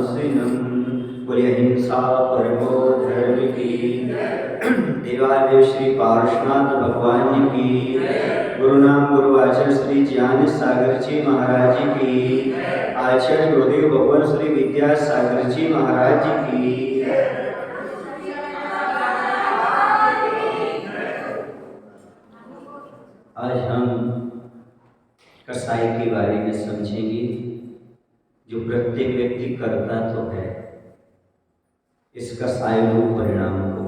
नामस्विनम। बोलिए अहिंसा परमो धर्म की। देवादेव श्री पार्श्वनाथ भगवान की। गुरु नाम गुरु आचार्य श्री ज्ञान सागर जी महाराज की। आचार्य गुरुदेव भगवान श्री विद्यासागर जी महाराज की। आज हम कसाई के बारे में समझेंगे, जो प्रत्येक व्यक्ति करता तो है इस कसाई रूप परिणाम को,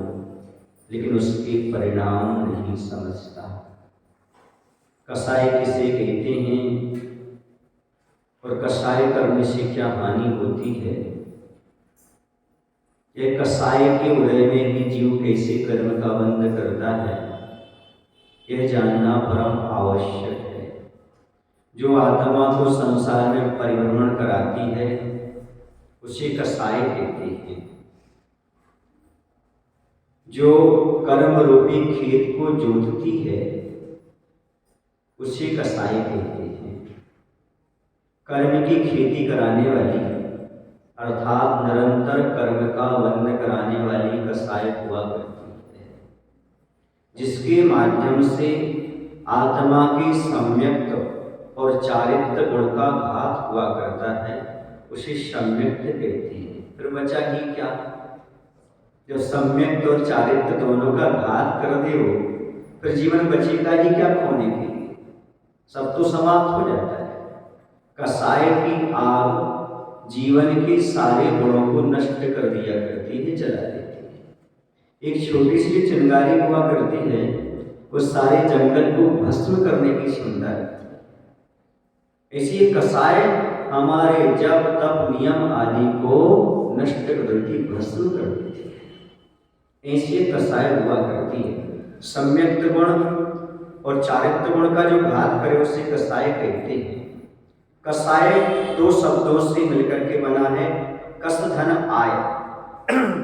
लेकिन उसके परिणाम नहीं समझता। कसाई किसे कहते हैं और कसाई करने से क्या हानि होती है, यह कसाई के उदय में ही जीव कैसे कर्म का बंध करता है, यह जानना परम आवश्यक है। जो आत्मा को संसार में परिभ्रमण कराती है उसे कसाई कहते हैं। जो कर्म रूपी खेत को जोतती है उसे कसाई कहते हैं। कर्म की खेती कराने वाली अर्थात निरंतर कर्म का बंध कराने वाली कसाई हुआ करती है, जिसके माध्यम से आत्मा की सम्यक्त और चारित्र गुण का घात हुआ करता है, उसे सम्यक्त कहते हैं। फिर बचा ही क्या, जो सम्यक्त और चारित्र दोनों का घात कर दे हो, फिर जीवन बचेगा ही क्या खोने के लिए, सब तो समाप्त हो जाता है। कसाई की आग जीवन के सारे गुणों को नष्ट कर दिया करती है, जला देती है। एक छोटी सी चिंगारी हुआ करती है, वो सारे जंगल को भस्म करने की क्षमता रखती है। ऐसी कसाई हमारे जप तप नियम आदि को नष्ट कर देती, भस्म कर देती है। ऐसी कसाई हुआ करती है। सम्यक्त गुण और चारित्र गुण का जो घात करे उसे कसाई कहते हैं। कसाई दो शब्दों से मिलकर के बना है, कस धन आय।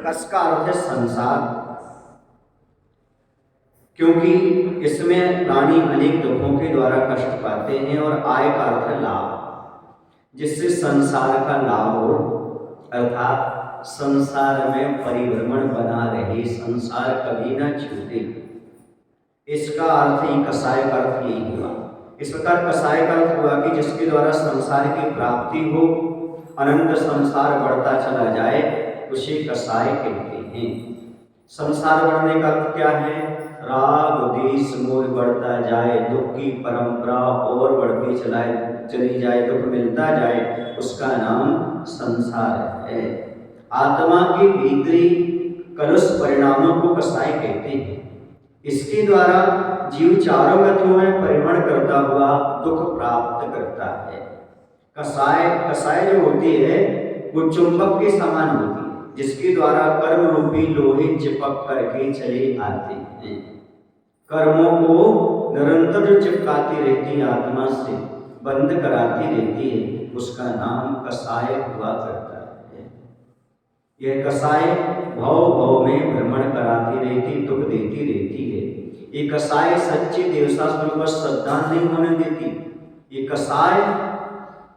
कस का अर्थ है संसार, क्योंकि इसमें प्राणी अनेक दुखों के द्वारा कष्ट पाते हैं, और आय का अर्थ है लाभ, जिससे संसार का लाभ हो, अर्थात संसार में परिभ्रमण बना रहे, संसार कभी न छूटे। इसका अर्थ ही कसाई का अर्थ यही हुआ। इस प्रकार कसाई का अर्थ हुआ कि जिसके द्वारा संसार की प्राप्ति हो, अनंत संसार बढ़ता चला जाए, उसे कसाई कहते हैं। संसार बढ़ने का अर्थ क्या है, राग देश मोह बढ़ता जाए, दुख की परंपरा और बढ़ती चली जाए, दुख मिलता जाए, उसका नाम संसार है। आत्मा के भीतरी कलुष परिणामों को कसाई कहते हैं। इसके द्वारा जीव चारों गतियों में परिभ्रमण करता हुआ दुख प्राप्त करता है। कसाई जो होती है वो चुंबक के समान होती है, जिसके द्वारा कर्म रूपी लोहे चिपक करके चले आते हैं। कर्मों को निरंतर जो चिपकाती रहती है, आत्मा से बंद कराती रहती है, उसका नाम कसाई हुआ करता है। यह कसाई भव भव में भ्रमण कराती रहती, दुख देती रहती है। ये कसाई सच्चे देवशास्त्रों पर श्रद्धा नहीं होने देती। ये कसाई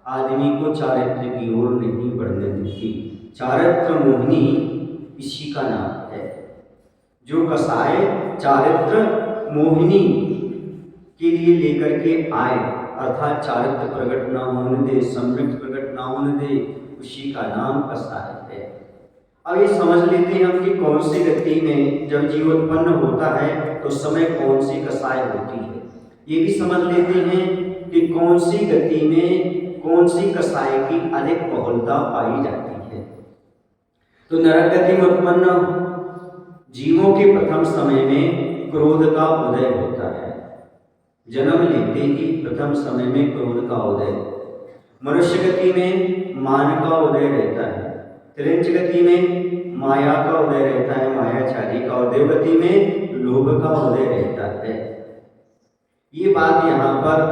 आदमी को चारित्र की ओर नहीं बढ़ने देती। चारित्र मोहिनी इसी का नाम है। जो कसाई चारित्र मोहिनी के लिए लेकर के आए, अर्थात चारित्र प्रकट ना होने दे, सम्यक प्रकट ना होने दे, उसी का नाम कसाई है। अब ये समझ लेते हैं हम कि कौन सी गति में जब जीव उत्पन्न होता है तो उस समय कौन सी कसाई होती है। ये भी समझ लेते हैं कि कौन सी गति में कौन सी कसाई की अधिक बहुलता पाई जाती है। तो नरक गति में उत्पन्न जीवों के प्रथम समय में क्रोध का उदय होता है। जन्म लेते ही प्रथम समय में क्रोध का उदय। मनुष्य गति में मान का उदय रहता है। त्रिंच गति में माया का उदय रहता है, मायाचारी का, और देवगति में लोभ का उदय रहता है। ये बात यहाँ पर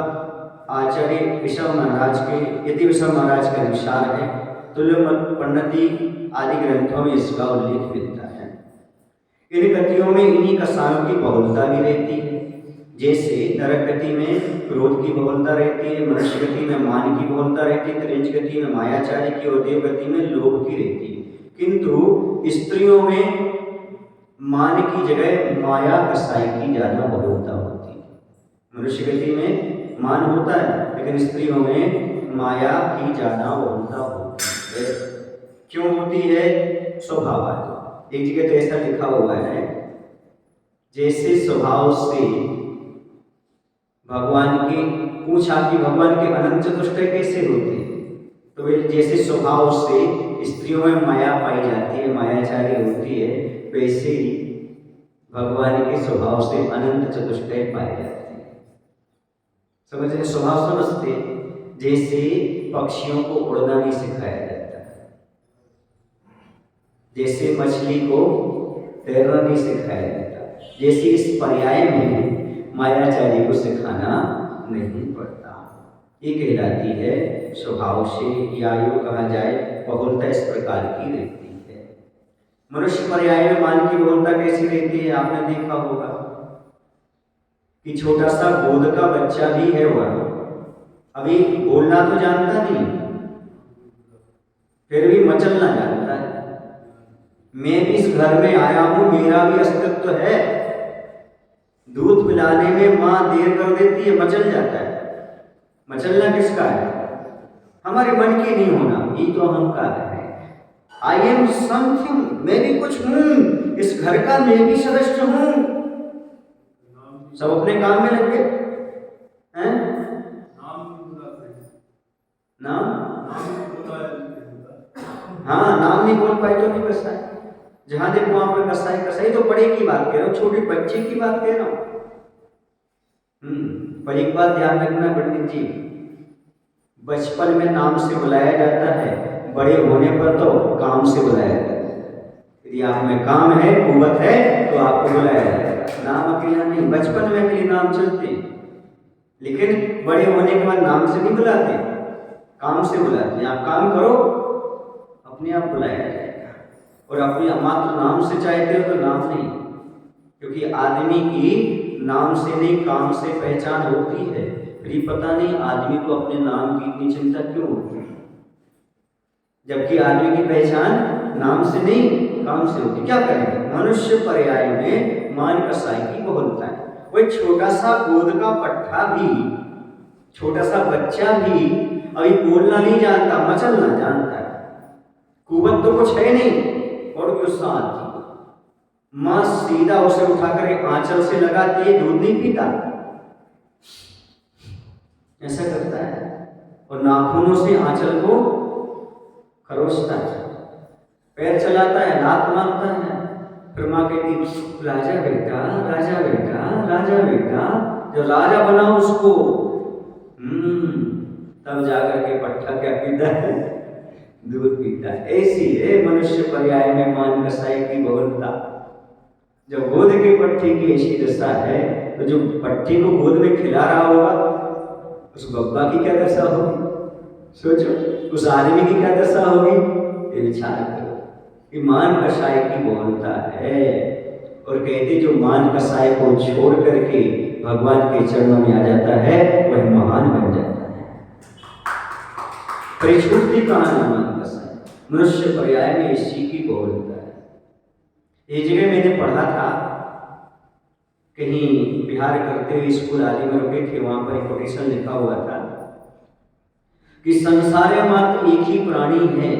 आचार्य विषम महाराज के, यति विषम महाराज के अनुसार है। तुल्य पंडिती आदि ग्रंथों में इसका उल्लेख मिलता है। इन गतियों में इन्हीं कसायों की बहुलता भी रहती है। जैसे नरक गति में क्रोध की बहुलता रहती है, मनुष्य गति में मान की बहुलता रहती है, त्रिंच गति में मायाचारी की और देव गति में लोभ की रहती है। किंतु स्त्रियों में मान की जगह माया कसाई की ज्यादा बहुलता होती है। मनुष्य गति में मान होता है, लेकिन स्त्रियों में माया की ज्यादा बहुलता होती है। क्यों होती है? स्वभाव है। एक जगह तो ऐसा लिखा हुआ है, जैसे स्वभाव से भगवान की पूछा कि भगवान के अनंत चतुष्टय कैसे होते हैं, तो वे जैसे स्वभाव से स्त्रियों में माया पाई जाती है, मायाचारी होती है, वैसे ही भगवान के स्वभाव से अनंत चतुष्टय पाए जाते हैं। समझ रहे? स्वभाव समझते? जैसे पक्षियों को उड़ना नहीं सिखाया जाता, जैसे मछली को तैरना नहीं सिखाया जाता, जैसे इस पर्याय में मायाचारी को सिखाना नहीं पड़ता। ये कहलाती है स्वभाव से, या यूं कहा जाए बहुलता इस प्रकार की रहती है। मनुष्य पर्याय में मान की बहुलता कैसी रहती है? आपने देखा होगा कि छोटा सा गोद का बच्चा भी है, वह अभी बोलना तो जानता नहीं, फिर भी मचलना जानता है। मैं भी इस घर में आया हूं, मेरा भी अस्तित्व है। दूध पिलाने में मां देर कर देती है, मचल जाता है। मचलना किसका है? हमारे मन की नहीं होना, ये तो अहंकार है। आई एम समथिंग, मैं भी कुछ हूं, इस घर का मैं भी सदस्य हूं। सब अपने काम में लग गए हैं। नाम हाँ, नाम नहीं बोल पाए तो नहीं कसाई। जहां देखो वहां पर कसाई। कसाई तो बड़े की बात कह रहा हूं, छोटे बच्चे की बात कह रहा हूं। पर एक बात ध्यान रखना पंडित जी, बचपन में नाम से बुलाया जाता है, बड़े होने पर तो काम से बुलाया जाता है। यदि आप में काम है, कुवत है, तो आपको बुलाया जाएगा। नाम अकेला नहीं, बचपन में अकेले नाम चलते, लेकिन बड़े होने के बाद नाम से नहीं बुलाते, काम से बुलाते हैं। आप काम करो, अपने आप बुलाया जाएगा। और अपने मात्र नाम से चाहते हो तो नाम नहीं, क्योंकि आदमी की नाम से नहीं काम से पहचान होती है। फिर पता नहीं आदमी को अपने नाम की इतनी चिंता क्यों होती है, जबकि आदमी की पहचान नाम से नहीं काम से होती। क्या करेंगे? मनुष्य पर्याय में मान कसाई की बहुलता है। वही छोटा सा गोद का पट्टा भी, छोटा सा बच्चा भी अभी बोलना नहीं जानता, मचलना जानता है। कुवत तो कुछ है नहीं, और गुस्सा आती, मां सीधा उसे उठाकर आंचल से लगाती है, दूध नहीं पीता, ऐसा करता है, और नाखूनों से आंचल को खरोचता है, पैर चलाता है, लात मारता है। फिर मां कहती, राजा बेटा, राजा बेटा, राजा बेटा, जो राजा बना उसको। तब जाकर के पट्टा क्या पीता है? दूध पीता है। ऐसी है मनुष्य पर्याय में मान कसाई की बहुलता। जब गोद के पट्टे की ऐसी दशा है, तो जो पट्टे को गोद में खिला रहा होगा, उस बब्बा की क्या दशा होगी? सोचो, उस आदमी की क्या दशा होगी? ये विचार करो कि मान कसाई की बहुलता है। और कहते जो मान कसाई को छोड़ करके भगवान के चरणों में आ जाता है, वह महान बन जाता है। परिछूटती कहानी मान कसाई, मनुष्य पर्याय में इसी की बहुलता है। एक जगह मैंने पढ़ा था, कहीं बिहार करते हुए स्कूल आदि में रुके थे, वहां पर एक कोटेशन लिखा हुआ था कि संसार में मात्र एक ही प्राणी है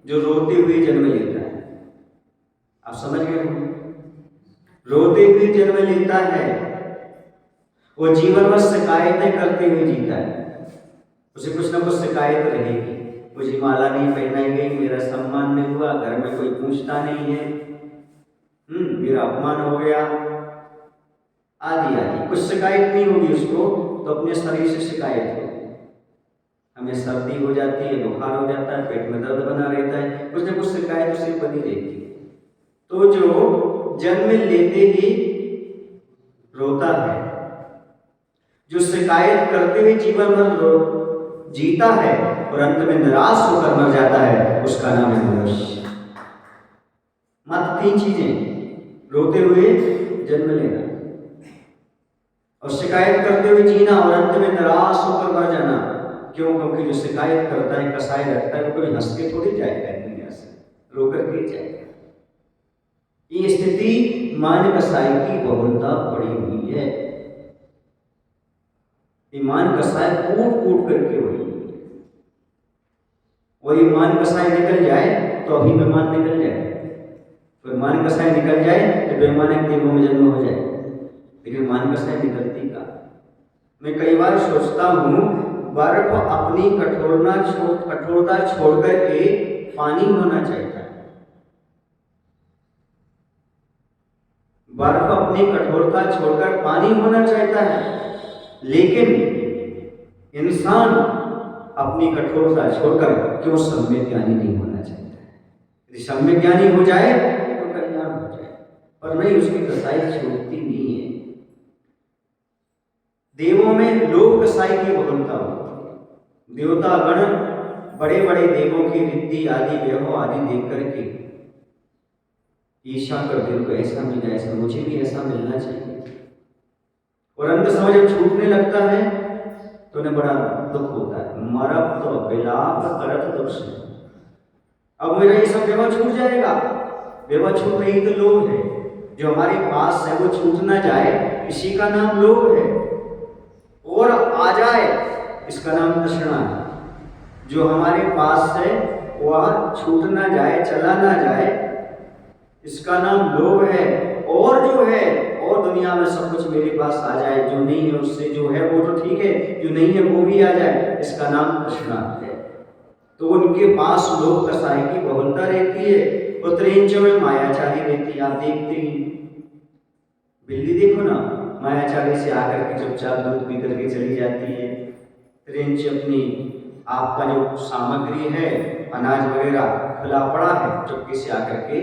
जो रोते हुए जन्म लेता है। आप समझ गए? रोते हुए जन्म लेता है, वो जीवन में शिकायतें करते हुए जीता है। उसे कुछ ना कुछ शिकायत रहेगी, मुझे माला नहीं पहनाई गई, मेरा सम्मान नहीं हुआ, घर में कोई पूछता नहीं है, मेरा अपमान हो गया, आदि आदि। कुछ शिकायत नहीं होगी उसको, तो अपने शरीर से शिकायत होगी। हमें सर्दी हो जाती है, बुखार हो जाता है, पेट में दर्द बना रहता है, कुछ ना कुछ शिकायत उसे बनी रहती है। तो जो जन्म लेते ही रोता है, जो शिकायत करते हुए जीवन भर जीता है और अंत में निराश होकर मर जाता है, उसका नाम है मनुष्य। मात्र 3 चीजें: रोते हुए जन्म लेना, और शिकायत करते हुए जीना और अंत में निराश होकर मर जाना। क्यों? क्योंकि जो शिकायत करता है, कसाई रखता है, वो कभी हंस के थोड़ी जाएगा दुनिया से, रो करके जाएगा। ये स्थिति मान कसाई की बहुलता पड़ी हुई है। ईमान कसाई कूट कूट करके हुई है। और ईमान कसाई निकल जाए तो अभी बेमान निकल जाए, तो ईमान कसाई निकल जाए तो बेईमान एक देवों में जन्म हो जाए। लेकिन ईमान कसाई निकलती का। मैं कई बार सोचता हूँ, बर्फ अपनी कठोरता छोड़ करके पानी होना चाहिए। बर्फ अपनी कठोरता छोड़कर पानी होना चाहता है, लेकिन इंसान अपनी कठोरता छोड़कर क्यों सम्यक ज्ञानी नहीं होना चाहता है? यदि सम्यक ज्ञानी हो जाए तो कल्याण हो जाए, और नहीं, उसकी कसाई छूटती नहीं है। देवों में लोक कसाई की बहुलता होती है। देवता गण बड़े बड़े देवों की रिद्धि आदि वैभव आदि देख करके ईर्ष्या करते हैं, ऐसा मिल जाए, ऐसा मुझे भी ऐसा मिलना चाहिए। और अंत समय जब छूटने लगता है तो उन्हें बड़ा दुख होता है। मरब तो विलाप करत दुख से, अब मेरा ये सब वैभव छूट जाएगा। वैभव छूट रही तो लोभ है, जो हमारे पास है वो छूट ना जाए, इसी का नाम लोभ है। और आ जाए, इसका नाम तृष्णा है। जो हमारे पास है वह छूट ना जाए, चला ना जाए, इसका नाम लोभ है। और जो है, और दुनिया में सब कुछ मेरे पास आ जाए, जो नहीं है उससे जो है वो तो ठीक है, जो नहीं है वो भी आ जाए, इसका नाम तृष्णा है। तो उनके पास लोभ कसाई की बहुलता रहती है, और त्रिंच में मायाचारी रहती है। आप देखते ही बिल्ली देखो ना, मायाचारी से आकर के चुपचाप दूध पी करके चली जाती है। त्रिंच अपनी आपका जो सामग्री है, अनाज वगैरह खुला पड़ा है, चुपके से आकर के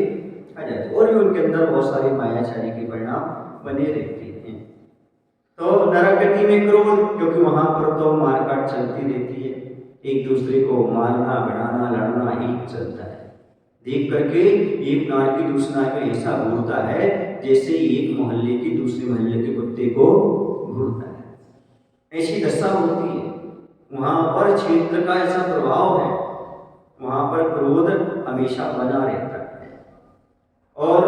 आ जाते हैं। और भी उनके अंदर बहुत सारी मायाचारी के परिणाम बने रहते हैं। तो नरक गति में क्रोध, क्योंकि वहां पर तो मारकाट चलती रहती है, एक दूसरे को मारना, बढ़ाना, लड़ना ही चलता है। देख करके एक नार की दूसरे नार को ऐसा घूरता है जैसे एक मोहल्ले की दूसरे मोहल्ले के कुत्ते को घूरता है। ऐसी दशा होती है। वहां पर क्षेत्र का ऐसा प्रभाव है, वहां पर क्रोध हमेशा बना रहता है। और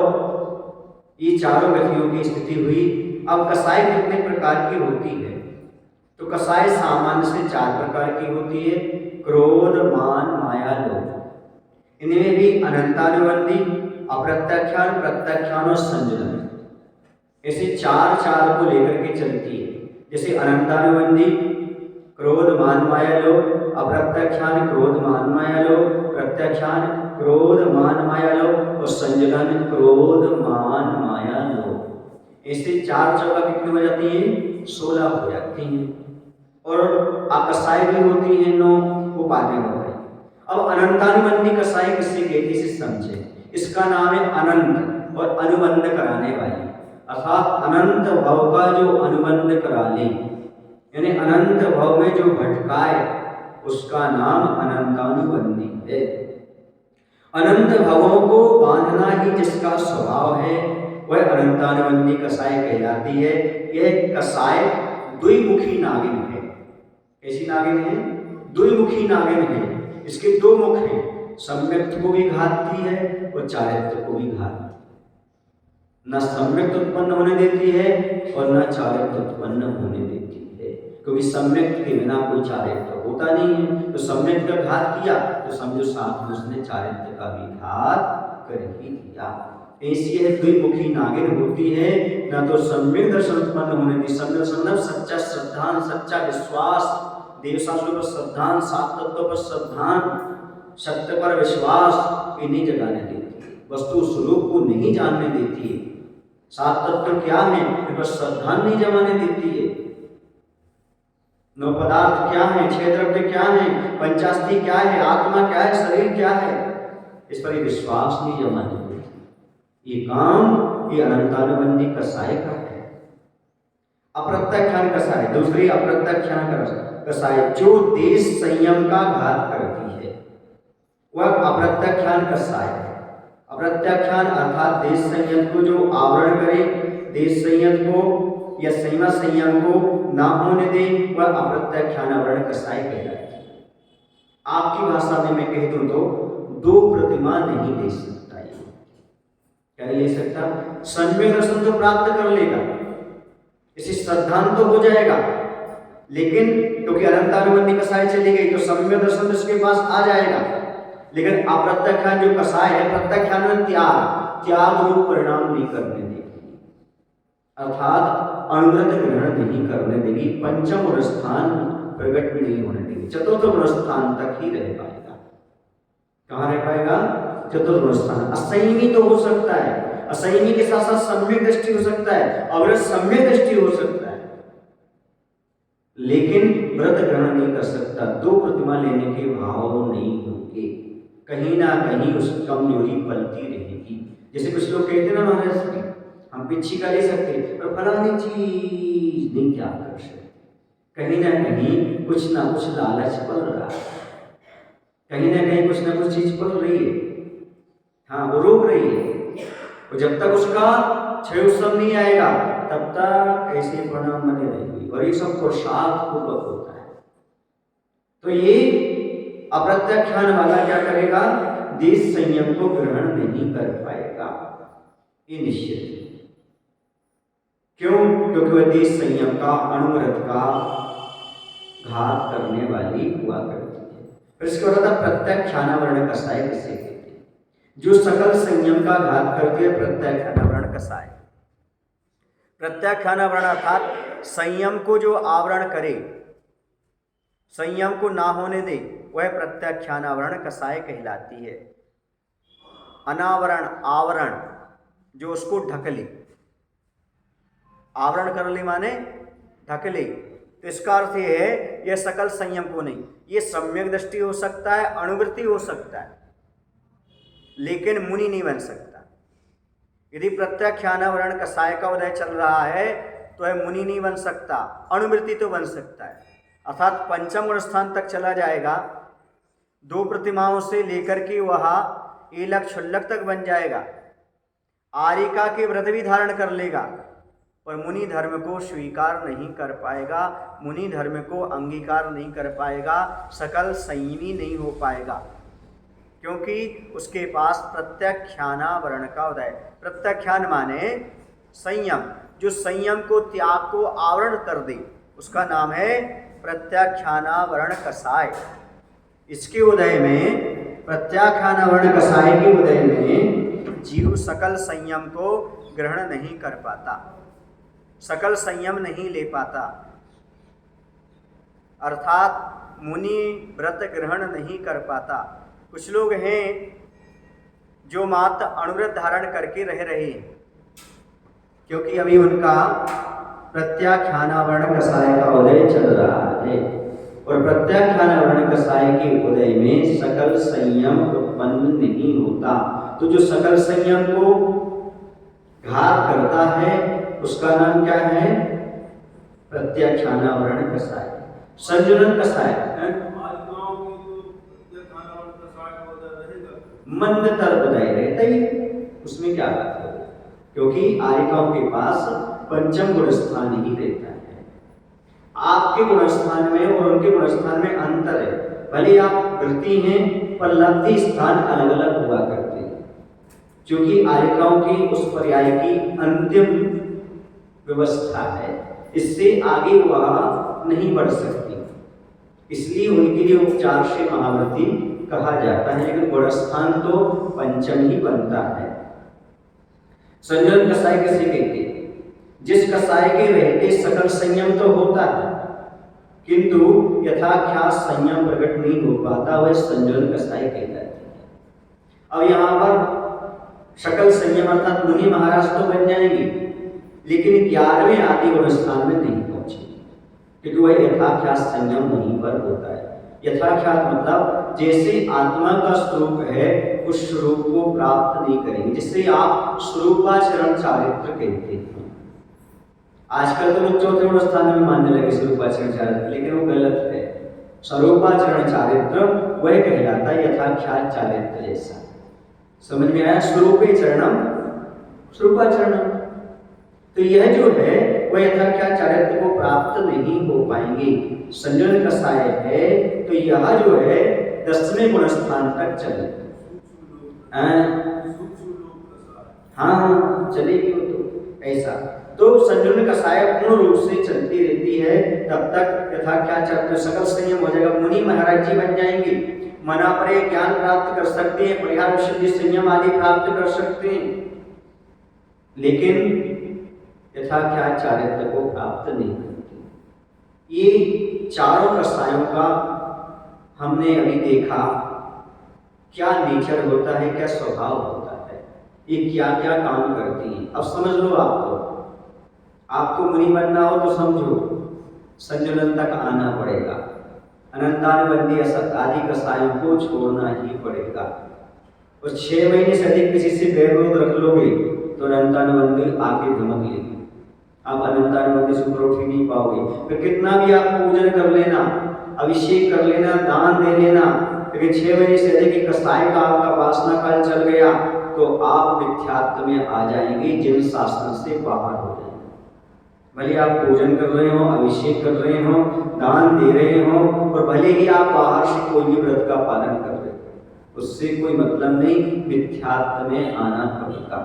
ये चारों गतियों की स्थिति हुई। अब कसाई कितने प्रकार की होती है? तो कसाई सामान्य से 4 प्रकार की होती है: क्रोध, मान, माया, लोभ। इनमें भी अनंतानुबंधी, अप्रत्याख्यान, प्रत्याख्यान और संजलन, ऐसे 4 को लेकर के चलती है। जैसे अनंतानुबंधी क्रोध, मान, माया, लोभ, अप्रत्याख्यान क्रोध, मान, माया, लोभ, प्रत्याख्यान क्रोध, मान, माया, लोभ, और संजलन क्रोध, मान, माया, लोभ। ऐसे 4 चौका कितनी हो जाती है? 16 हो जाती हैं। और अकसाई भी होती है 9, वो बाद में बताइए। अब अनंतानुबंधी कसाई किससे कहती से समझे। इसका नाम है अनंत और अनुबंध कराने वाली, अर्थात अनंत भाव का जो अनुबंध करा ले, यानी अनंत भाव में जो भटकाए, उसका नाम अनंतानुबंधी है। अनंत भावों को बांधना ही जिसका स्वभाव है, वह अनंतानुबंधी कसाई कहलाती है। यह कसाई द्विमुखी नागिन है। कैसी नागिन है? द्विमुखी नागिन है। इसके 2 मुख हैं, सम्यक्त को भी घातती है और चारित्र को भी घातती है। न सम्यक्त उत्पन्न होने देती है और न चारित्र उत्पन्न होने देती है, क्योंकि सम्यक्त के बिना कोई चारित्र होता नहीं है। तो सम्यक्त का घात किया तो समझो साथ में उसने चारित्र का भी घात कर ही दिया। ऐसी है द्विमुखी नागिन होती है। न तो सम्यक दर्शन उत्पन्न होने दी, सम्यक मतलब सच्चा श्रद्धान, सच्चा विश्वास, देवशास्त्रों पर श्रद्धान, 7 तत्वों पर श्रद्धान, सत्य पर विश्वास नहीं जगाने देती है, वस्तु स्वरूप को नहीं जानने देती है। 7 तत्व क्या है, इन पर श्रद्धान नहीं जमाने देती है। 9 पदार्थ क्या है, 6 द्रव्य क्या है, पंचास्थि क्या है, आत्मा क्या है, शरीर क्या है, इस पर विश्वास नहीं जमाने देती। ये काम ये अनंतानुबंधी कसाई का है। अप्रत्याख्यान कसाई, दूसरी अप्रत्याख्यान कसाई जो देश संयम का घात करती है, वह अप्रत्याख्यान कसाई है। अप्रत्याख्यान अर्थात देश संयम को जो आवरण करे, देश संयम को या संयमा संयम को ना होने दे, वह अप्रत्याख्यानावरण कसाय कहलाती है। आपकी भाषा में मैं कह दूं तो दो प्रतिमा नहीं दे सकता। ये क्या नहीं ले सकता? सम्यक दर्शन तो प्राप्त कर लेगा, इसे श्रद्धांत तो हो जाएगा, लेकिन क्योंकि अनंतानुबंधी कसाय चली गई तो सम्यक दर्शन उसके पास आ जाएगा, लेकिन अप्रत्याख्यान जो कसाय है, प्रत्याख्यान में त्याग रूप परिणाम नहीं करने देगी, अर्थात अनुव्रत ग्रहण नहीं करने देगी, पंचम गुण स्थान प्रकट नहीं होने देगी, चतुर्थ गुण स्थान तक ही रह पाएगा। कहाँ रह पाएगा? चतुर्थ गुण स्थान। असंयमी तो हो सकता है, असंयमी के साथ साथ सम्यक दृष्टि हो सकता है, और सम्यक दृष्टि हो सकता है, लेकिन व्रत ग्रहण नहीं कर सकता। दो प्रतिमा लेने के भाव नहीं होंगे, कहीं ना कहीं उस कमजोरी पलती रहेगी। जैसे कुछ लोग कहते ना महाराज हम पिच्छी का ले सकते पर फलानी चीज नहीं त्याग कर सकते, कहीं ना कहीं कुछ ना कुछ लालच पल रहा है, कहीं ना कहीं कुछ ना कुछ चीज पल रही है, हाँ वो रोक रही है। और जब तक उसका क्षय उत्सव नहीं आएगा तब तक ऐसे परिणाम बने रहेंगे, और ये सब पुरुषार्थ पूर्वक होता है। तो ये अप्रत्याख्यान वाला क्या करेगा? देश संयम को ग्रहण नहीं कर पाएगा, ये निश्चित है। क्यों? क्योंकि वह देश संयम का, अनुव्रत का घात करने वाली हुआ करती है। फिर इसके बाद प्रत्याख्यानावरण कसाय किसे कहते हैं? जो सकल संयम का घात करती है, प्रत्याख्यानावरण कसाय। प्रत्याख्यानावरण अर्थात संयम को जो आवरण करे, संयम को ना होने दे, वह प्रत्याख्यानावरण कसाय कहलाती है। अनावरण, आवरण जो उसको ढक ले, आवरण कर ले माने ढक ले, तो इसका अर्थ ये है यह सकल संयम को नहीं, ये सम्यक दृष्टि हो सकता है, अनुवृत्ति हो सकता है, लेकिन मुनि नहीं बन सकता। यदि प्रत्याख्यानावरण कसाय का उदय चल रहा है तो वह मुनि नहीं बन सकता, अनुवृत्ति तो बन सकता है, अर्थात पंचम गुण स्थान तक चला जाएगा, दो प्रतिमाओं से लेकर के वह एलक क्षुल्लक तक बन जाएगा, आरिका के व्रत भी धारण कर लेगा, पर मुनि धर्म को स्वीकार नहीं कर पाएगा, मुनि धर्म को अंगीकार नहीं कर पाएगा, सकल संयमी नहीं हो पाएगा, क्योंकि उसके पास प्रत्याख्यानावरण का उदय। प्रत्याख्यान माने संयम, जो संयम को, त्याग को आवरण कर दे, उसका नाम है प्रत्याख्यानावरण कसाय। इसके उदय में, प्रत्याख्यानावरण कसाय के उदय में जीव सकल संयम को ग्रहण नहीं कर पाता, सकल संयम नहीं ले पाता, अर्थात मुनि व्रत ग्रहण नहीं कर पाता। कुछ लोग हैं जो मात्र अनुव्रत धारण करके रह रहे हैं, क्योंकि अभी उनका प्रत्याख्यानावरण कसाय का उदय चल रहा है, और प्रत्याख्यानावरण कसाय के उदय में सकल संयम उत्पन्न नहीं होता। तो जो सकल संयम को घात करता है उसका नाम क्या है? प्रत्याख्यानावरण कसाय, संजुलन कसाय। मंदतर उदय रहता ही, उसमें क्या बात है? क्योंकि आरिकाओं के पास पंचम गुण स्थान ही रहता है। आपके गुण स्थान में और उनके गुण स्थान में अंतर है, भले आप वृत्ति हैं पर लब्धि स्थान अलग अलग हुआ करते हैं, क्योंकि आरिकाओं की उस पर्याय की अंतिम व्यवस्था है, इससे आगे वह नहीं बढ़ सकती, इसलिए उनके लिए उपचार से महावृत्ति कहा जाता है, लेकिन गुणस्थान तो पंचम ही बनता है। संजुलन कसाय किसे कहते हैं? जिस कसाय के रहते सकल संयम तो होता है, किंतु यथाख्यात संयम प्रकट नहीं हो पाता, वह संजुलन कसाय कहलाती है। अब यहाँ पर सकल संयम अर्थात मुनि महाराज तो बन जाएंगे, लेकिन 11वें आदि गुण स्थान में नहीं पहुंचेंगे, क्योंकि वह यथाख्यात संयम वहीं पर होता है। यथाख्यात मतलब जैसे आत्मा का स्वरूप है उस स्वरूप को प्राप्त नहीं करेंगे, जिससे आप स्वरूपाचरण चारित्र कहते हैं। आजकल तो लोग चौथे गुण स्थान में मानने लगे स्वरूपाचरण चारित्र, लेकिन वो गलत है। स्वरूपाचरण चारित्र वह कहलाता है यथाख्यात चारित्र जैसा। समझ में आया? स्वरूपे चरणम स्वरूपाचरणम। तो यह जो है वह यथाख्यात चारित्र को प्राप्त नहीं हो पाएंगे। संयोजन कषाय है तो यह जो है 10वें गुण स्थान तक चले। हाँ चलेगी वो तो ऐसा। तो संयोजन कषाय पूर्ण रूप से चलती रहती है तब तक यथाख्यात चारित्र सकल संयम हो जाएगा। मुनि महाराज जी बन जाएंगे, मना परे ज्ञान प्राप्त कर सकते हैं, परिहार विशुद्धि संयम आदि प्राप्त कर सकते हैं, लेकिन यथाख्यात चारित्र को प्राप्त नहीं करते। ये चारों कषायों का हमने अभी देखा क्या नेचर होता है, क्या स्वभाव होता है, ये क्या क्या काम करती है। अब समझ लो आपको मुनि बनना हो तो समझो संयोजन तक आना पड़ेगा, अनंतानुबंधी असत आदि कषायों को छोड़ना ही पड़ेगा। और 6 महीने से अधिक किसी से बैर विरोध रख लोगे तो अनंतानुबंधी आके धमक लेगी, आप अनंतानुबंधी से ऊपर उठ ही नहीं पाओगे। फिर कितना भी आप पूजन कर लेना, अभिषेक कर लेना, दान दे लेना, लेकिन 6 महीने से अधिक कषाय का आपका वासना काल चल गया तो आप मिथ्यात्व में आ जाएंगे, जिन शासन से बाहर हो जाएंगे। भले आप पूजन कर रहे हो, अभिषेक कर रहे हो, दान दे रहे हो, और भले ही आप बाहर से कोई भी व्रत का पालन कर रहे हो, उससे कोई मतलब नहीं, मिथ्यात्व में आना पड़ेगा,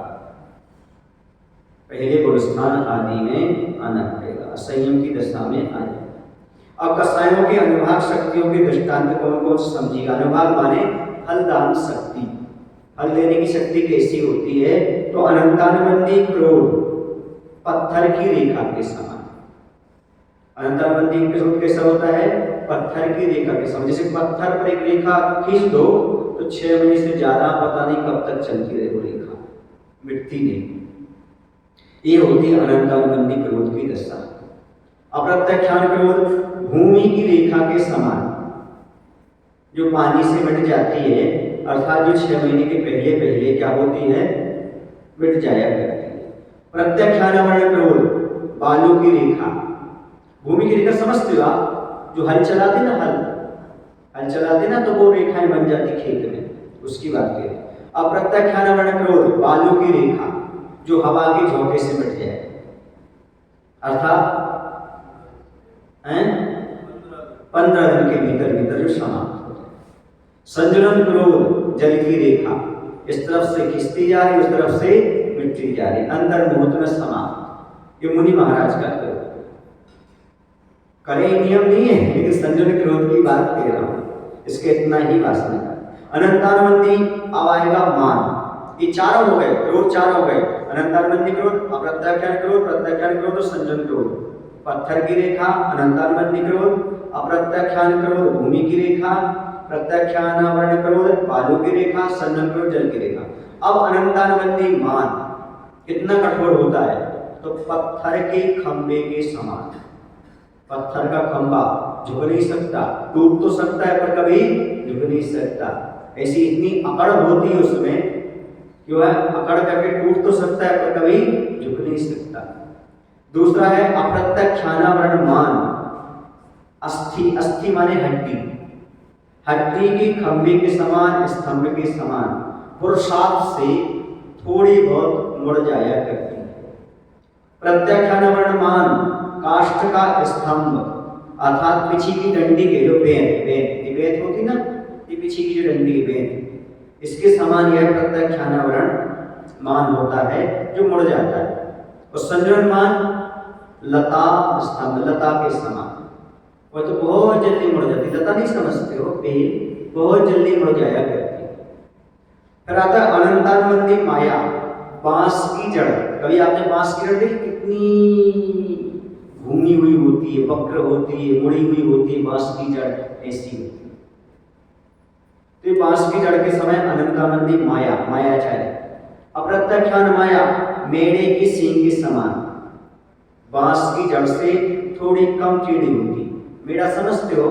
पहले गुणस्थान आदि में आना पड़ेगा, असंयम की दशा में आ जाए। अब कषायों के अनुभाग शक्तियों के दृष्टांत कौन कौन समझिएगा। अनुभाग माने फलदान शक्ति, फल देने की शक्ति कैसी होती है, तो अनंतानुबंधी क्रोध पत्थर की रेखा के समान। अनंतानुबंधी क्रोध कैसा होता है, पत्थर की रेखा के समान। जैसे पत्थर पर एक रेखा खींच दो तो 6 महीने से ज्यादा पता नहीं कब तक चलती रहे वो रेखा, मिटती नहीं। ये होती है अनंतानुबंधी क्रोध की दशा। अप्रत्याख्यान क्रोध भूमि की रेखा के समान, जो पानी से मिट जाती है, अर्थात जो 6 महीने के पहले पहले क्या होती है, मिट जाया करती है। प्रत्याख्यान वर्ण क्रोध बालू की रेखा, भूमि की रेखा समझते हो आप, जो हल चलाते ना, हल चलाते ना, तो वो रेखाएं बन जाती खेत में, उसकी बात करें। अप्रत्याख्यान वर्ण क्रोध बालू की रेखा, जो हवा के झोंके से मिट जाए, अर्थात 15 दिन के भीतर भीतर जो समाप्त हो जाए। संजुलन क्रोध जल की रेखा, इस तरफ से खिंचती जा रही, उस तरफ से मिटती जा रही, अंतर मुहूर्त में समाप्त। ये मुनि महाराज का क्रोध, करे नियम नहीं है, लेकिन संजुलन क्रोध की बात कह रहा हूं, इसके इतना ही वासना का। अनंतानुबंधी अब आएगा मान, ये चारों हो गए, क्रोध 4 हो गए, अनंतानुबंधी क्रोध, अप्रत्याख्यान क्रोध, प्रत्याख्यान क्रोध और संजन क्रोध। पत्थर की रेखा अनंतानुबंधी क्रोध, अप्रत्याख्यान क्रोध भूमि की रेखा, प्रत्याख्यान वर्ण क्रोध बालू की रेखा, संजन क्रोध जल की रेखा। अब अनंतानुबंधी मान कितना कठोर होता है, तो पत्थर के खंबे के समान। पत्थर का खंबा झुक नहीं सकता, टूट तो सकता है पर कभी झुक नहीं सकता, ऐसी इतनी अकड़ होती है उसमें, क्यों है, अकड़ करके टूट तो सकता है पर कभी झुक नहीं सकता। दूसरा है अप्रत्याख्यानावरण मान, अस्थि, अस्थि माने हड्डी, हड्डी के खंबे के समान, स्तंभ के समान, पुरुषार्थ से थोड़ी बहुत मुड़ जाया करती है। प्रत्याख्यानावरण मान काष्ठ का स्तंभ, अर्थात पीछे की डंडी के लो, बेंत होती ना, ये पीछे की जो डंडी बेंत, इसके समान यह प्रत्याख्यानावरण मान होता है जो मुड़ जाता है। और संजन मान लता स्तंभ, लता के समान, वो तो बहुत जल्दी मुड़ जाती, लता नहीं समझते हो, बेल बहुत जल्दी मुड़ जाया करती। फिर आता है अनंतानुबंधी माया, बांस की जड़। कभी आपने बांस की जड़ देखी, कितनी घूमी हुई होती है, वक्र होती है, मुड़ी हुई होती है, बांस की जड़ ऐसी होती है। तो बांस की जड़ के समय अनंतानुबंधी माया, मायाचार्य। अप्रत्याख्यान माया मेढ़े की सींग के समान, बांस की जड़ से थोड़ी कम टेढ़ी होती। मेढ़ा समझते हो,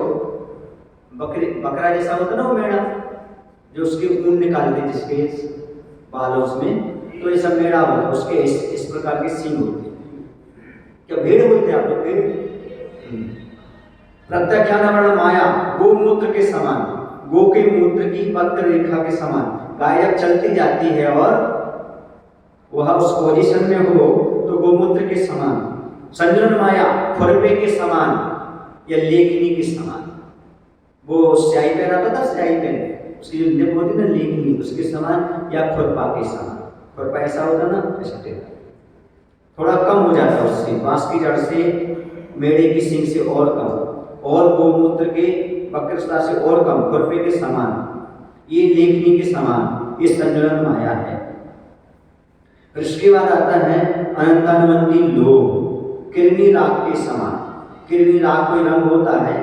बकरा जैसा होता ना वो मेढ़ा, जो उसके ऊन निकालते जिसके बाल उसमें, तो ये सब मेढ़ा होता है, उसके इस प्रकार की सींग होती है। क्या भेड़ बोलते हैं आप लोग, भेड़। प्रत्याख्यानावरण माया गोमूत्र के समान, गो के मूत्र की पत्र रेखा के समान। गाय जब चलती जाती है और वह उस पोजीशन में हो तो गोमूत्र के समान, संजलन माया खुरपे के समान या लेखनी के समान। वो स्याही पेन आता था, स्याही पेन उसकी जो निब होती ना लेखनी, उसके समान या खुरपा के समान। खुरपा ऐसा होता ना, ऐसा टेढ़ा, थोड़ा कम हो जाता है उससे, बांस की जड़ से, मेढ़े की सींग से और कम, और गोमूत्र के बक्रस्ता से और कम, खुरपे के समान, ये लेखनी के समान, ये संजलन माया है। इसके बाद आता है अनंतानुबंधी लोभ, कृमि राग के समान। कृमि राग कोई रंग होता है,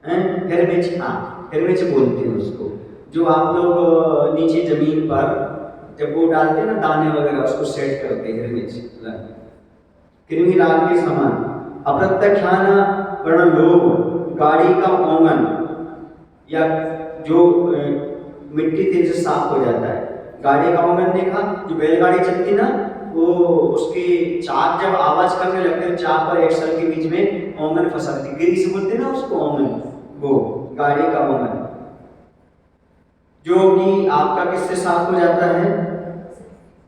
हिरमिच, हाँ हिरमिच बोलते हैं उसको, जो आप लोग नीचे जमीन पर जब वो डालते हैं ना दाने वगैरह, उसको सेट करते हैं, हिरमिच। कृमि राग के समान। अप्रत्यक्षान वर्ण लोभ, गाड़ी का ओंगन या जो मिट्टी तेल से साफ हो जाता है। गाड़ी का ओंगन देखा, जो बैलगाड़ी चलती ना, वो उसकी चाक जब आवाज करने लगते हैं, चाक और एक्सल के बीच में ओंगन फंसती, गिरी से बोलते ना उसको ओंगन, वो गाड़ी का ओंगन, जो कि आपका किससे साफ हो जाता है,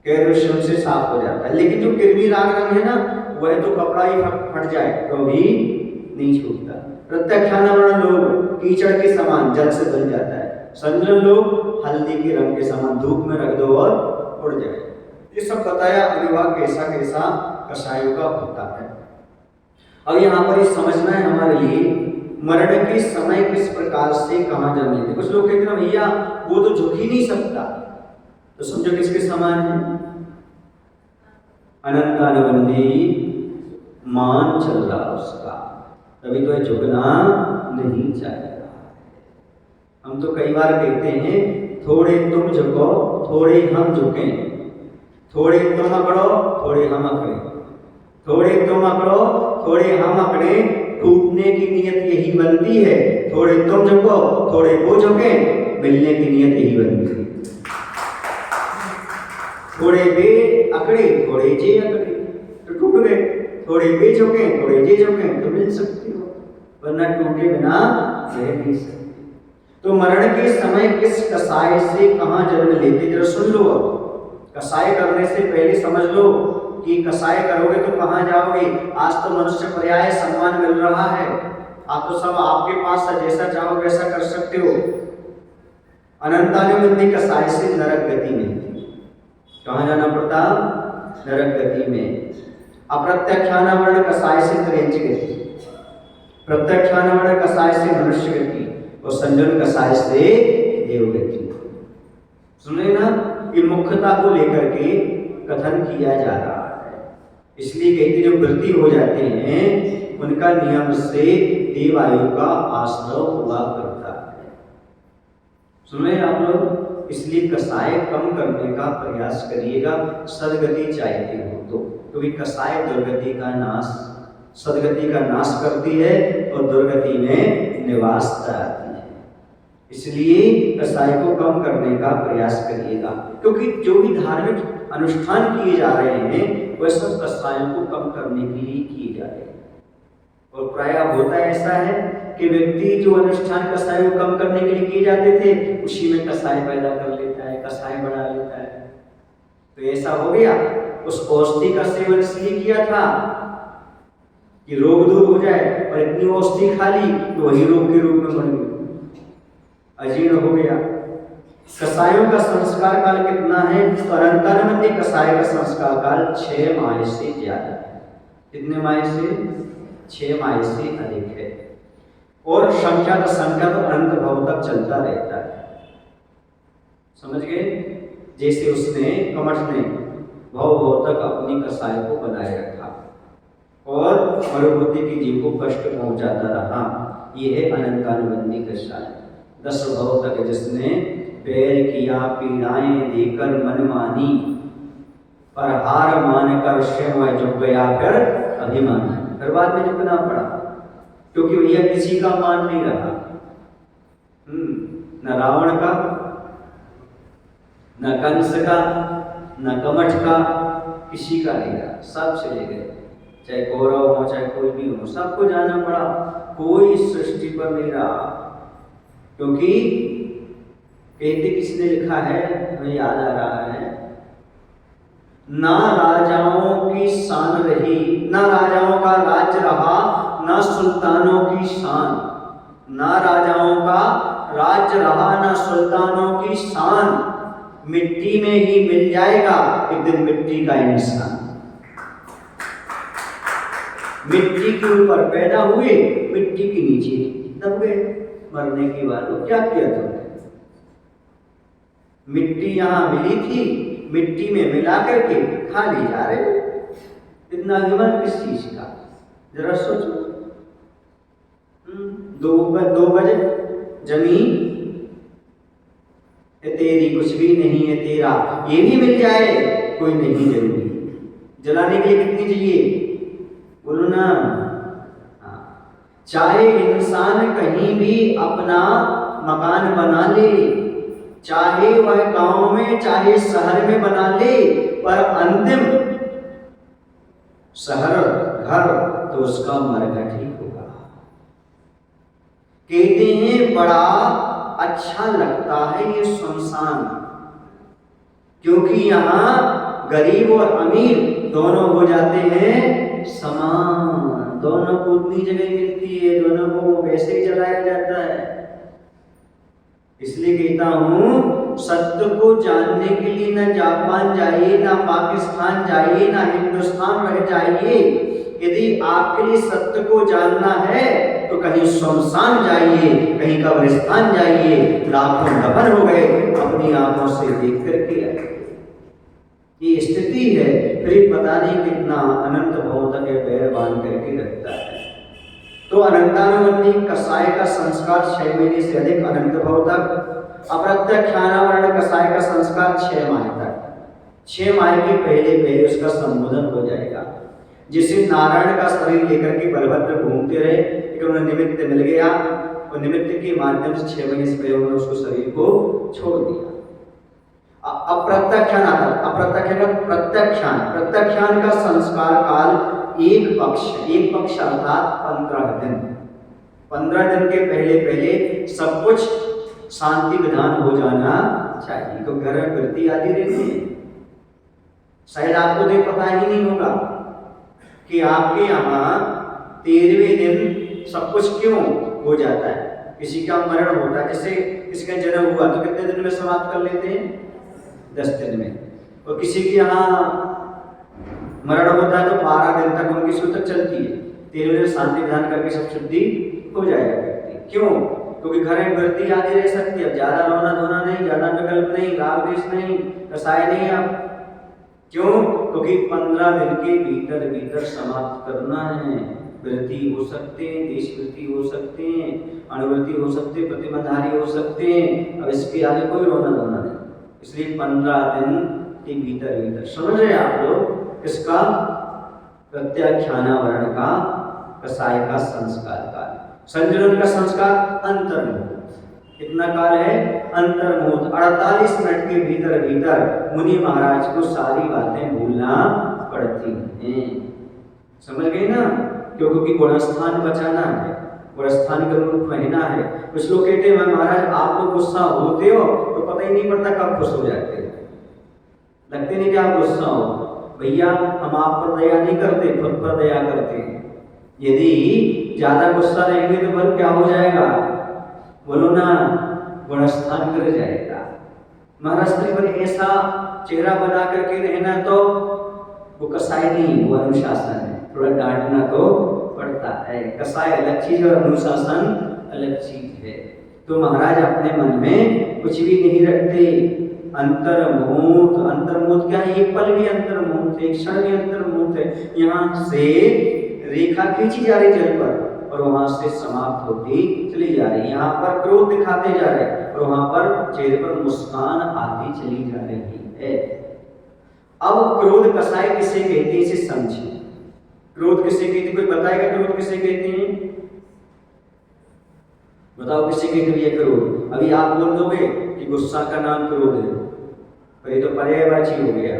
कैल्शियम से साफ हो जाता है। लेकिन जो कृमि राग रंग है ना, वह तो कपड़ा ही फट जाए तो भी नहीं छूटता। प्रत्यक्षान वर्ण लोभ, कीचड़ के समान, जल से धुल जाता है। संजलन लोभ, हल्दी के रंग के समान, धूप में रख दो और उड़ जाए। ये सब बताया अविवाह कैसा कैसा कषायों का होता है। अब यहाँ पर ये समझना है हमारे लिए, मरण के समय किस प्रकार से कहाँ जन्म लेते। कुछ लोग कहते हैं भैया वो तो झुक ही नहीं सकता, तो समझो किसके समान है, अनंतानुबंधी मान चल रहा उसका, तभी तो झुकना नहीं चाहिए। हम तो कई बार कहते हैं थोड़े तुम झुको थोड़े हम झुकें, थोड़े तुम अकड़ो थोड़े हम अकड़े, थोड़े तुम अकड़ो थोड़े हम अकड़े, टूटने की नीयत यही बनती है। थोड़े तुम झुको थोड़े वो झुके, मिलने की नीयत यही बनती है। थोड़े बे अकड़े थोड़े जे अकड़े तो टूट गए, थोड़े बे झुके थोड़े जे झुके तो मिल सकती हो, वरना टूटे बिना रह नहीं सकते। तो मरण के समय किस कसाय से कहाँ जन्म लेते, जरा सुन लो। अब कसाय करने से पहले समझ लो कि कसाय करोगे तो कहाँ जाओगे। आज तो मनुष्य पर्याय सम्मान मिल रहा है, आप तो सब आपके पास जैसा चाहो वैसा कर सकते हो। अनंतानुबंधी कसाय से नरक गति मिलती, कहाँ जाना पड़ता, नरक गति में। अप्रत्यक्षान वर्ण कसाय से त्रेंच गति, प्रत्यक्षान वर्ण कसाय से मनुष्य गति, और संजन कसाय से देवगति। सुने ना, ये मुख्यता को लेकर के कथन किया जा रहा है। इसलिए कहते जो वृत्ति हो जाते हैं उनका नियम से देवायु का आश्रय हुआ करता है। सुने आप लोग, इसलिए कसाय कम करने का प्रयास करिएगा, सदगति चाहते हो तो, क्योंकि कसाय दुर्गति का नाश, सदगति का नाश करती है और दुर्गति में निवास कराती है। इसलिए कसाय को कम करने का प्रयास करिएगा, क्योंकि जो भी धार्मिक अनुष्ठान किए जा रहे हैं वह सब कसायों को कम करने के लिए किए जा रहे हैं। और प्रायः होता ऐसा है कि व्यक्ति जो अनुष्ठान कसायों को कम करने के लिए किए जाते थे उसी में कसाय पैदा कर लेता है, कसाय बढ़ा लेता है। तो ऐसा हो गया, उस औषधि का सेवन इसलिए किया था कि रोग दूर हो जाए, और इतनी औषधि खा ली तो वही रोग के रूप में बन गई, अजीर्ण हो गया। कसायों का संस्कार काल कितना है, तो अनंतानुबंधी कसाय का संस्कार काल 6 माह से ज्यादा है। कितने माह से, 6 माह से अधिक है। और संख्या तो अनंत भाव तक चलता रहता है। समझ गए, जैसे उसने कमठ ने भाव तक अपनी कसाय को बनाए रखा और मरुभूति की जीव को कष्ट पहुंचाता रहा। ये है अनंतानुबंधी कसाय। 10 भाव तक जिसने बैर किया पीड़ाएं देकर मनमानी, पर हार मान कर स्वयं झुक गया फिर अभिमानी। फिर बाद में झुकना पड़ा, क्योंकि भैया किसी का मान नहीं रहा, न रावण का, न कंस का, न कमठ का, किसी का नहीं रहा, सब चले गए। चाहे कौरव हो चाहे कोई भी हो, सबको जाना पड़ा, कोई सृष्टि पर नहीं रहा। क्योंकि कहते किसने लिखा है, हमें याद आ रहा है, ना राजाओं की शान रही, ना राजाओं का राज्य रहा, ना सुल्तानों की शान। ना राजाओं का राज्य रहा, ना सुल्तानों की शान, मिट्टी में ही मिल जाएगा एक दिन मिट्टी का इंसान। मिट्टी के ऊपर पैदा हुए, मिट्टी के नीचे दब गए मरने के बाद। तो क्या किया तुमने? मिट्टी यहां मिली थी, मिट्टी में मिला करके खा ली जा रहे। इतना अभिमान किस चीज का? जरा सोचो। 2 गज जमीन तेरी, कुछ भी नहीं है तेरा, ये भी मिल जाए कोई नहीं जरूरी। जलाने के लिए कितनी चाहिए बोलो ना? चाहे इंसान कहीं भी अपना मकान बना ले, चाहे वह गांव में चाहे शहर में बना ले, पर अंतिम शहर घर तो उसका मरघट ही होगा। कहते हैं बड़ा अच्छा लगता है ये सुनसान, क्योंकि यहाँ गरीब और अमीर दोनों हो जाते हैं समान, दोनों को उतनी जगह मिलती है, दोनों को वैसे ही जलाया जाता है। इसलिए कहता हूं सत्य को जानने के लिए ना जापान जाइए, ना पाकिस्तान जाइए, ना हिंदुस्तान रह जाइए। यदि आपके लिए सत्य को जानना है तो कहीं शमशान जाइए, कहीं कब्रिस्तान जाइए, लाखों दफन हो गए, अपनी आंखों से देख करके आए। ये स्थिति है, फिर पता नहीं कितना अनंत भाव तक पैर बांध करके रखता है। तो अनंतानुबंधी कसाय का संस्कार 6 महीने से अधिक अनंत भाव तक, अप्रत्यक्षानावरण कसाय का संस्कार 6 माह तक। 6 माह के पहले उसका संबोधन हो जाएगा। जिसे नारायण का शरीर लेकर के बलभद्र घूमते रहे, लेकिन उन्हें निमित्त मिल गया और निमित्त के माध्यम से 6 महीने से पहले उन्होंने उसको शरीर को छोड़ दिया। अप्रत्यक्षान आता, प्रत्यक्षान का संस्कार काल एक पक्ष अर्थात 15 दिन। 15 दिन के पहले सब कुछ शांति विधान हो जाना चाहिए। तो घर में वृत्ति आदि रहती है, शायद आपको तो पता ही नहीं होगा कि आपके यहाँ 13वें दिन सब कुछ क्यों हो जाता है। किसी का मरण होता है, जैसे किसी का जन्म हुआ तो कितने दिन में समाप्त कर लेते हैं? 10 दिन में। और किसी के यहाँ मरण होता है तो 12 दिन तक उनकी सूतक चलती है। 13वें दिन शांति विधान करके सब शुद्धि हो जाएगा व्यक्ति। क्यों? क्योंकि घर में वृत्ति आदि रह सकती है। ज्यादा रोना धोना नहीं, ज्यादा विकल्प नहीं, राग द्वेष नहीं, कसाय नहीं। आप क्यों? क्योंकि 15 दिन के भीतर समाप्त करना है। वृत्ति हो सकते हैं, देश वृत्ति हो सकते हैं, अनुवृत्ति हो सकते हैं, प्रतिमाधारी हो सकते हैं। अब इसके आगे कोई रोना धोना नहीं। इसलिए 15 दिन के भीतर समझ रहे आप लोग किसका? प्रत्याख्यानावरण का कसाय का संस्कार काल। संजनन का संस्कार अंतर्मुहूर्त। कितना काल है? अंतर्मुहूर्त। 48 मिनट के भीतर मुनि महाराज को सारी बातें भूलना पड़ती हैं। समझ गए ना? क्योंकि गुणस्थान बचाना है, गुणस्थान का रूप महीना है। कुछ लोग कहते हैं महाराज आप लोग गुस्सा होते हो तो पता ही नहीं पड़ता कब खुश हो जाते हो। लगते नहीं कि आप गुस्सा हो। भैया हम आप पर दया नहीं करते, खुद पर दया करते हैं। यदि ज्यादा गुस्सा रहेंगे तो फिर क्या हो जाएगा? बोलो ना, गुणस्थान कर जाएगा। महाराज पर ऐसा चेहरा बना करके रहना तो वो कसाय नहीं, वो अनुशासन है। थोड़ा डांटना तो पड़ता है। कसाय अलग चीज और अनुशासन अलग चीज है। तो महाराज अपने मन में कुछ भी नहीं रखते। अंतर्मुहूर्त क्या है? एक पल भी अंतर्मुहूर्त है, एक क्षण भी अंतर्मुहूर्त है। यहाँ से रेखा खींची जा रही जल पर और वहां से समाप्त होती चली जा रही। यहाँ पर क्रोध दिखाते जा रहे और वहां पर चेहरे पर मुस्कान आती चली जा रही है। अब क्रोध कसाय किसे कहते हैं इसे समझिए। क्रोध किसे कहते हैं? कोई बताएगा क्रोध किसे कहते हैं? बताओ किसे कहते हैं ये क्रोध? अभी आप बोल दोगे कि गुस्सा का नाम क्रोध है, पर ये तो पर्यायवाची हो गया।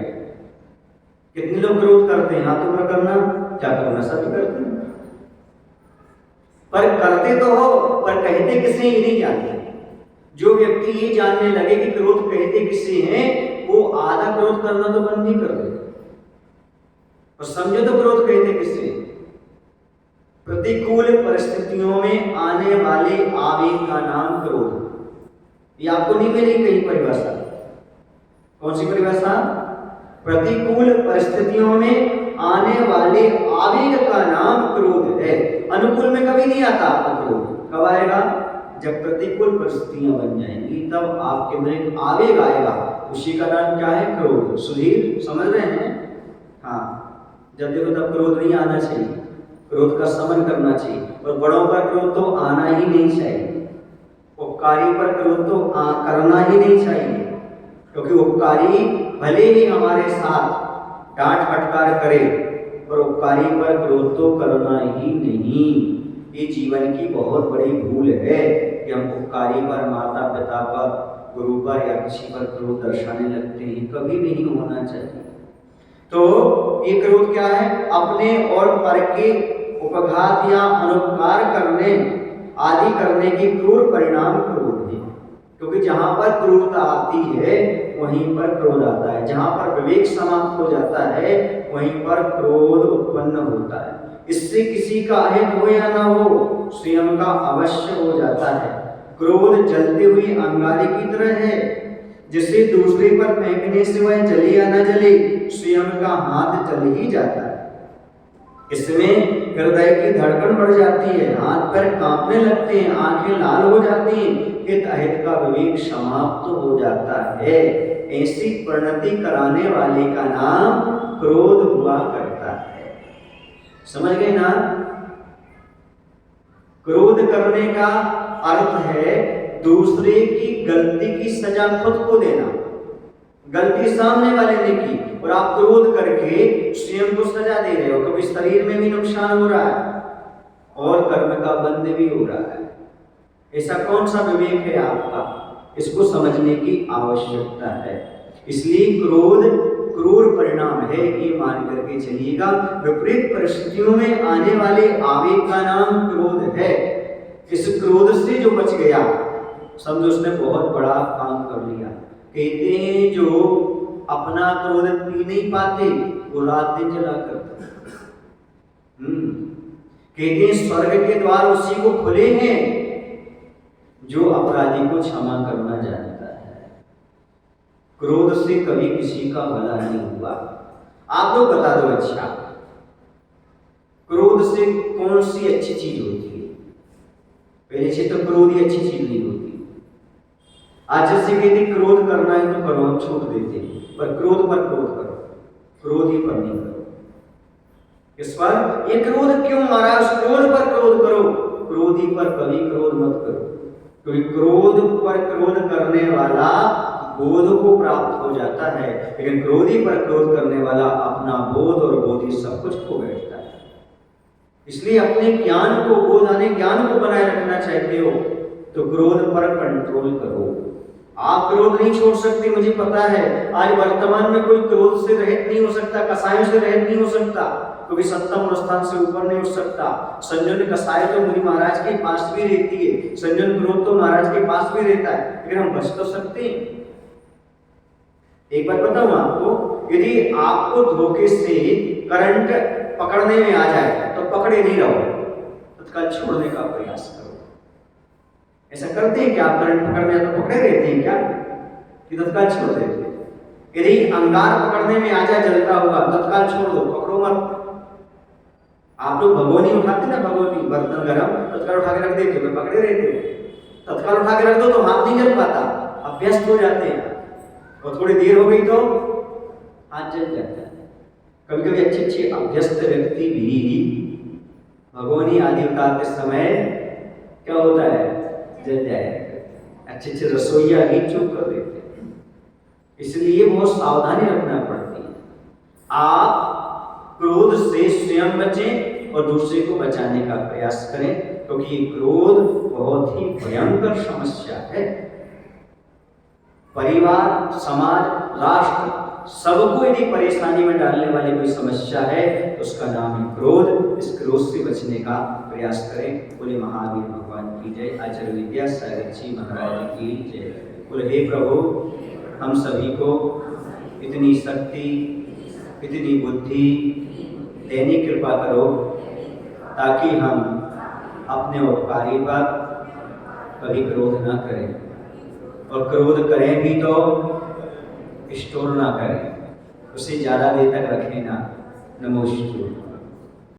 कितने लोग क्रोध करते हैं? हाथ ऊपर करना, क्या करना, सभी करते हैं। पर करते तो हो, पर कहते किसे ही नहीं जानते। जो व्यक्ति ये जानने लगे कि क्रोध कहते किसे हैं, वो आधा क्रोध करना तो बंद ही कर दे। और समझो तो क्रोध कहते किसे? प्रतिकूल परिस्थितियों में आने वाले आवेग का नाम क्रोध। ये आपको नहीं मिली कहीं परिभाषा। कौन सी परिभाषा? प्रतिकूल परिस्थितियों में आने वाले आवेग का नाम क्रोध है। अनुकूल में कभी नहीं आता आपका क्रोध। कब आएगा? जब प्रतिकूल परिस्थितियां बन जाएंगी तब आपके अंदर एक आवेग आएगा, उसी का नाम क्या है? क्रोध। सुधीर समझ रहे हैं? हाँ, जब देखो तब क्रोध नहीं आना चाहिए, क्रोध का शमन करना चाहिए। और बड़ों पर क्रोध तो आना ही नहीं चाहिए, उपकारी पर क्रोध तो करना ही नहीं चाहिए, क्योंकि उपकारी भले ही हमारे साथ डांट फटकार करे पर उपकारी पर क्रोध तो करना ही नहीं। ये जीवन की बहुत बड़ी भूल है कि हम उपकारी पर, माता पिता पर, गुरु पर या किसी पर क्रोध दर्शाने लगते हैं। कभी नहीं होना चाहिए। तो ये क्रोध क्या है? अपने और पर के उपघात या अनुपकार करने आदि करने की क्रूर परिणाम क्रोध है। क्योंकि जहां पर क्रूरता आती है वहीं पर क्रोध आता है। जहां पर विवेक समाप्त हो जाता है वहीं पर क्रोध उत्पन्न होता है। इससे किसी का अहित हो या ना हो, स्वयं का अवश्य हो जाता है। क्रोध जलती हुई अंगारे की तरह है, जिसे दूसरे पर फेंकने से वह जले या न जले, स्वयं का हाथ जल ही जाता है। इसमें हृदय की धड़कन बढ़ जाती है, हाथ पैर कांपने लगते हैं, आंखें लाल हो जाती हैं, हित अहित का विवेक समाप्त हो जाता है। ऐसी परिणति कराने वाले का नाम क्रोध हुआ करता है। समझ गए ना? क्रोध करने का अर्थ है दूसरे की गलती की सजा खुद को देना। गलती सामने वाले ने की और आप क्रोध करके स्वयं को सजा दे रहे हो। कभी शरीर में भी नुकसान हो रहा है और कर्म का बंध भी हो रहा है। ऐसा कौन सा विवेक है आपका? इसको समझने की आवश्यकता है। इसलिए क्रोध क्रूर परिणाम है ये मान करके चलिएगा। विपरीत परिस्थितियों में आने वाले आवेग का नाम क्रोध है। इस क्रोध से जो बच गया समझो उसने बहुत बड़ा काम कर लिया। कहते हैं जो अपना क्रोध पी नहीं पाते वो रात दिन जला करते। कहते हैं स्वर्ग के द्वार उसी को खुले हैं जो अपराधी को क्षमा करना जानता है। क्रोध से कभी किसी का भला नहीं हुआ। आप लोग बता दो, अच्छा क्रोध से कौन सी अच्छी चीज होती है? पहले से तो क्रोध ही अच्छी चीज नहीं होती। आज जैसे कहते क्रोध करना है तो करो, हम छूट देते हैं, पर क्रोध पर क्रोध करो, क्रोध ही पर नहीं करो। इस पर ये क्रोध क्यों महाराज? क्रोध पर क्रोध करो, क्रोधी पर कभी क्रोध मत करो, क्योंकि क्रोध पर क्रोध करने वाला बोध को प्राप्त हो जाता है, लेकिन क्रोधी पर क्रोध करने वाला अपना बोध और बोधि सब कुछ खो बैठता है। इसलिए अपने ज्ञान को, बोधाने ज्ञान को बनाए रखना चाहते हो तो क्रोध पर कंट्रोल करो। आप क्रोध नहीं छोड़ सकते, मुझे पता है। आज वर्तमान में कोई क्रोध से रहित नहीं हो सकता, कसायों से रहित नहीं हो सकता, क्योंकि सत्तम स्थान से ऊपर नहीं उठ सकता। संजन कसाय तो मुनि महाराज के पास भी रहती है, संजन क्रोध तो महाराज के पास भी रहता है, लेकिन हम बच तो सकते हैं। एक बात बताऊं आपको, यदि आपको धोखे से करंट पकड़ने में आ जाए तो पकड़े नहीं रहो, तत्काल छोड़ने का प्रयास करो। ऐसा करते हैं क्या? आप करंट पकड़ने तो पकड़े रहते हैं क्या कि तत्काल छोड़ देते हैं? यदि अंगार पकड़ने में आ जाए जलता हुआ, तत्काल छोड़ दो, पकड़ो मत। आप लोग भगोनी उठाते ना, भगोनी बर्तन गरम, तत्काल उठा के रख देते, पकड़े रहते। तत्काल उठा के रख दो तो हाथ नहीं जल पाता, अभ्यस्त हो जाते हैं, और थोड़ी देर हो गई तो हाथ जल जाता है। कभी कभी अच्छे अच्छे अभ्यस्त व्यक्ति भी भगोनी आदि उतारते समय क्या होता है? जल जाएगा। अच्छे अच्छे रसोईया ही चुप कर देते हैं। इसलिए बहुत सावधानी रखना पड़ती है। आप क्रोध से स्वयं बचें और दूसरे को बचाने का प्रयास करें, क्योंकि क्रोध बहुत ही भयंकर समस्या है। परिवार, समाज, राष्ट्र सबको यदि परेशानी में डालने वाली कोई समस्या है तो उसका नाम है क्रोध। इस क्रोध से बचने का प्रयास करें। बोले महावीर भगवान की जय, आचार्य विद्या सागर जी महाराज की जय। बोले हे प्रभु, हम सभी को इतनी शक्ति, इतनी बुद्धि, देने की कृपा करो, ताकि हम अपने उपकारी पर कभी क्रोध न करें, और क्रोध करें भी तो स्टोर ना करें, उसे ज़्यादा देर तक रखें ना। नमो शिवाय।